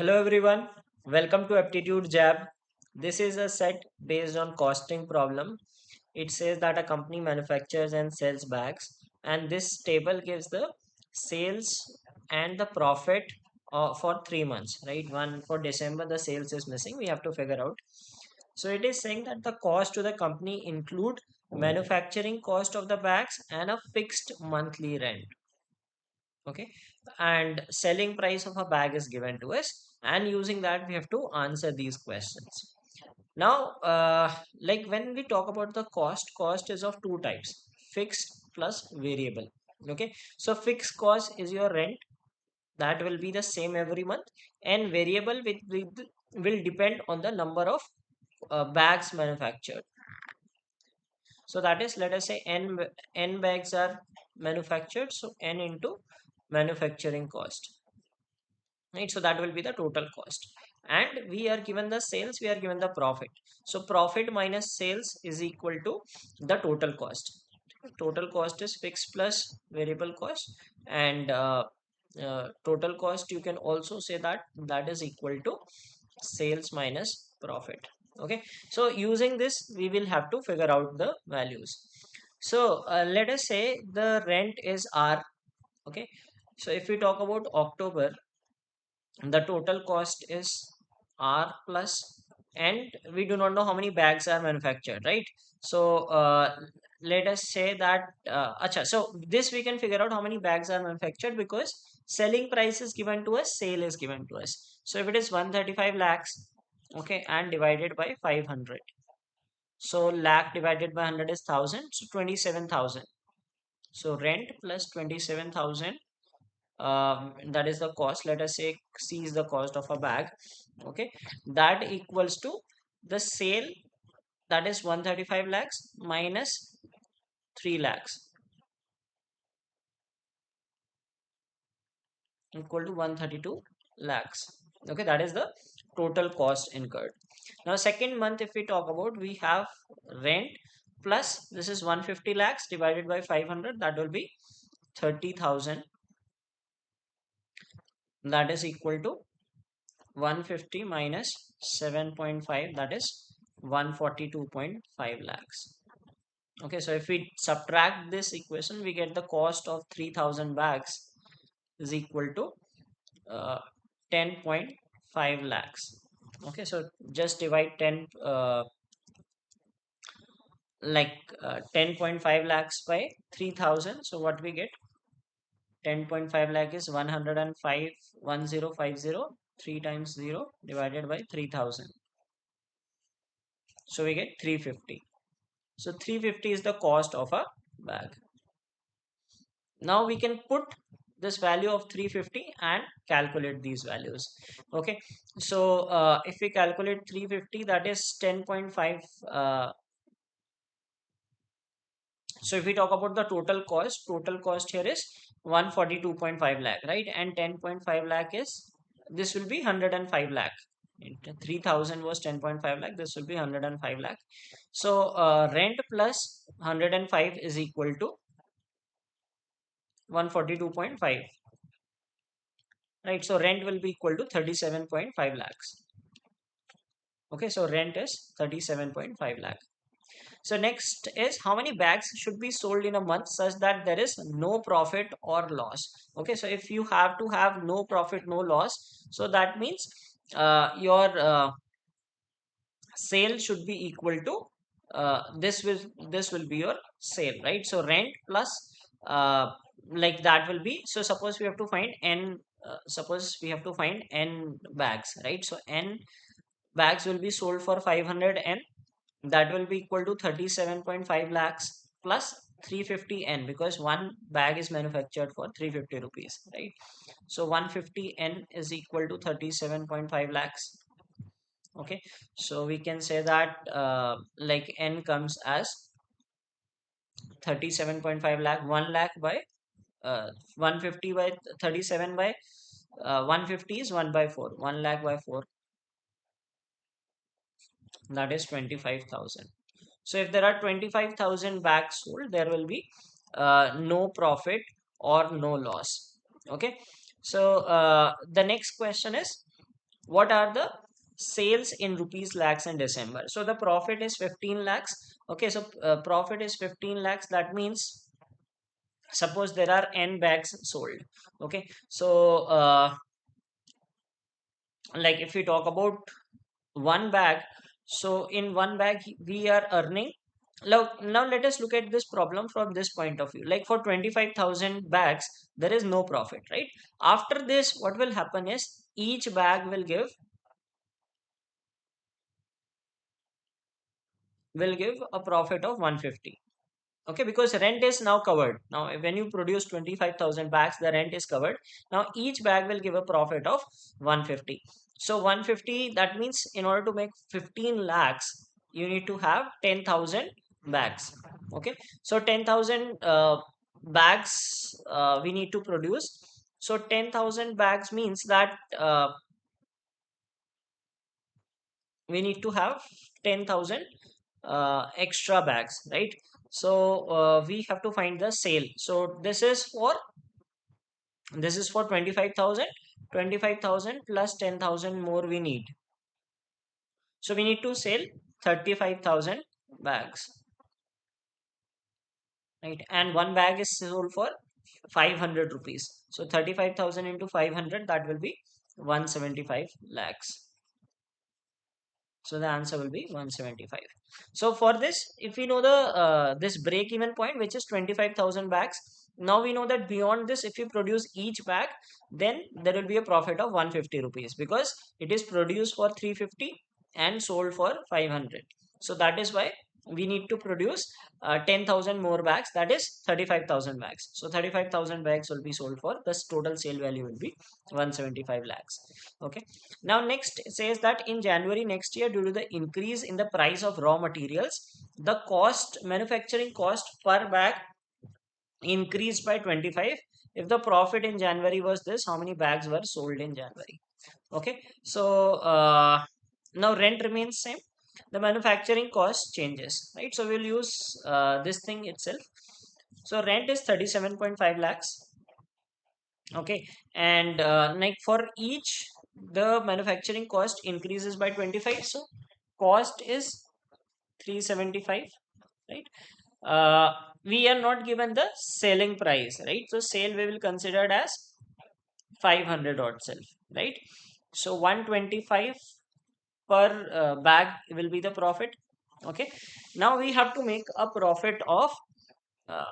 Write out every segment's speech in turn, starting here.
Hello everyone, welcome to Aptitude Jab. This is a set based on costing problem. It says that a company manufactures and sells bags, and this table gives the sales and the profit for 3 months, right? One for December, the sales is missing. We have to figure out. So it is saying that the cost to the company include manufacturing cost of the bags and a fixed monthly rent. Okay, and selling price of a bag is given to us, and using that we have to answer these questions. Now like when we talk about the cost is of two types: fixed plus variable. Okay, so fixed cost is your rent, that will be the same every month, and variable will depend on the number of bags manufactured. So that is, let us say n bags are manufactured, so n into manufacturing cost, right? So that will be the total cost, and we are given the sales, we are given the profit. So profit minus sales is equal to the total cost. Total cost is fixed plus variable cost, and total cost, you can also say that that is equal to sales minus profit. Okay, so using this we will have to figure out the values. So let us say the rent is R. Okay, so if we talk about October, the total cost is R plus, and we do not know how many bags are manufactured, right? So let us say that acha, so this we can figure out how many bags are manufactured, because selling price is given to us, sale is given to us. So if it is 135 lakhs, okay, and divided by 500, so lakh divided by 100 is 1000, so 27,000. So rent plus 27,000, that is the cost. Let us say C is the cost of a bag. Okay, that equals to the sale, that is 135 lakhs minus 3 lakhs, equal to 132 lakhs. Okay, that is the total cost incurred. Now second month, if we talk about, we have rent plus, this is 150 lakhs divided by 500, that will be 30,000. That is equal to 150 minus 7.5, that is 142.5 lakhs. Okay, so if we subtract this equation, we get the cost of 3000 bags is equal to 10.5 lakhs. Okay, so just divide 10 like 10.5 lakhs by 3000. So what we get, 10.5 lakh is 105 1050, 3 times 0 divided by 3000, so we get 350. So 350 is the cost of a bag. Now we can put this value of 350 and calculate these values. Okay, so if we calculate 350, that is 10.5. So if we talk about the total cost here is 142.5 lakh, right? And 10.5 lakh is, this will be 105 lakh. 3000 was 10.5 lakh, this will be 105 lakh. So rent plus 105 is equal to 142.5, right? So rent will be equal to 37.5 lakhs. Okay, so rent is 37.5 lakh. So next is, how many bags should be sold in a month such that there is no profit or loss. Okay, so if you have to have no profit no loss, so that means your sale should be equal to this will be your sale, right? So rent plus uh, like that will be, so suppose we have to find n, suppose we have to find n bags, right? So n bags will be sold for 500 n, that will be equal to 37.5 lakhs plus 350 n, because one bag is manufactured for 350 rupees, right? So 150 n is equal to 37.5 lakhs. Okay, so we can say that like n comes as 37.5 lakh, 1 lakh by 150 by 37 by 150 is 1 by 4, 1 lakh by 4, that is 25,000. So if there are 25,000 bags sold, there will be no profit or no loss. Okay, so the next question is, what are the sales in rupees lakhs in December. So the profit is 15 lakhs. Okay, so profit is 15 lakhs. That means suppose there are n bags sold. Okay, so like if we talk about one bag, so in one bag we are earning. Now let us look at this problem from this point of view. Like for 25,000 bags there is no profit, right? After this what will happen is each bag will give a profit of 150. Okay, because rent is now covered. Now when you produce 25,000 bags, the rent is covered. Now each bag will give a profit of 150. So 150, that means in order to make 15 lakhs you need to have 10,000 bags. Okay, so 10,000 bags we need to produce. So 10,000 bags means that we need to have 10,000 extra bags, right? So we have to find the sale. So this is for 25,000. 25,000 plus 10,000 more we need. So we need to sell 35,000 bags, right? And one bag is sold for 500 rupees. So 35,000 into 500, that will be 175 lakhs. So the answer will be 175. So for this, if we know the this break even point, which is 25,000 bags, now we know that beyond this, if you produce each bag, then there will be a profit of 150 rupees because it is produced for 350 and sold for 500. So that is why we need to produce 10,000 more bags, that is 35,000 bags. So 35,000 bags will be sold for this, total sale value will be 175 lakhs. Okay, now next it says that in January next year, due to the increase in the price of raw materials, the manufacturing cost per bag increased by 25. If the profit in January was this, how many bags were sold in January? Okay, so now rent remains same, the manufacturing cost changes, right? So we'll use this thing itself. So rent is 37.5 lakhs. Okay, and like for each, the manufacturing cost increases by 25. So cost is 375, right? uh, we are not given the selling price, right? So sale we will consider it as 500 odd self, right? So 125 per bag will be the profit. Okay, now we have to make a profit of uh,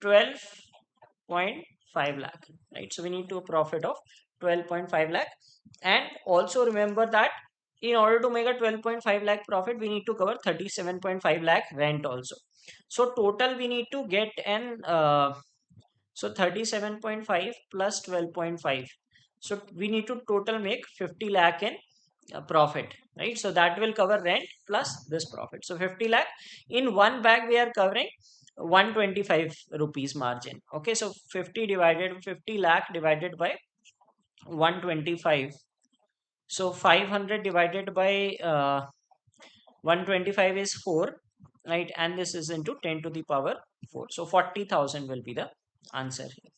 12.5 lakh, right? So we need to a profit of 12.5 lakh. And also remember that in order to make a 12.5 lakh profit, we need to cover 37.5 lakh rent also. So total we need to get an so 37.5 plus 12.5. So we need to total make 50 lakh in profit, right? So that will cover rent plus this profit. So 50 lakh in one bag we are covering 125 rupees margin. Okay, so 50 lakh divided by 125. So 500 divided by 125 is 4, right? And this is into 10 to the power 4. So 40,000 will be the answer here.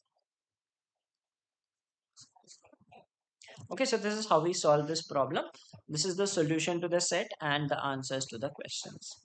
Okay, so this is how we solve this problem. This is the solution to the set and the answers to the questions.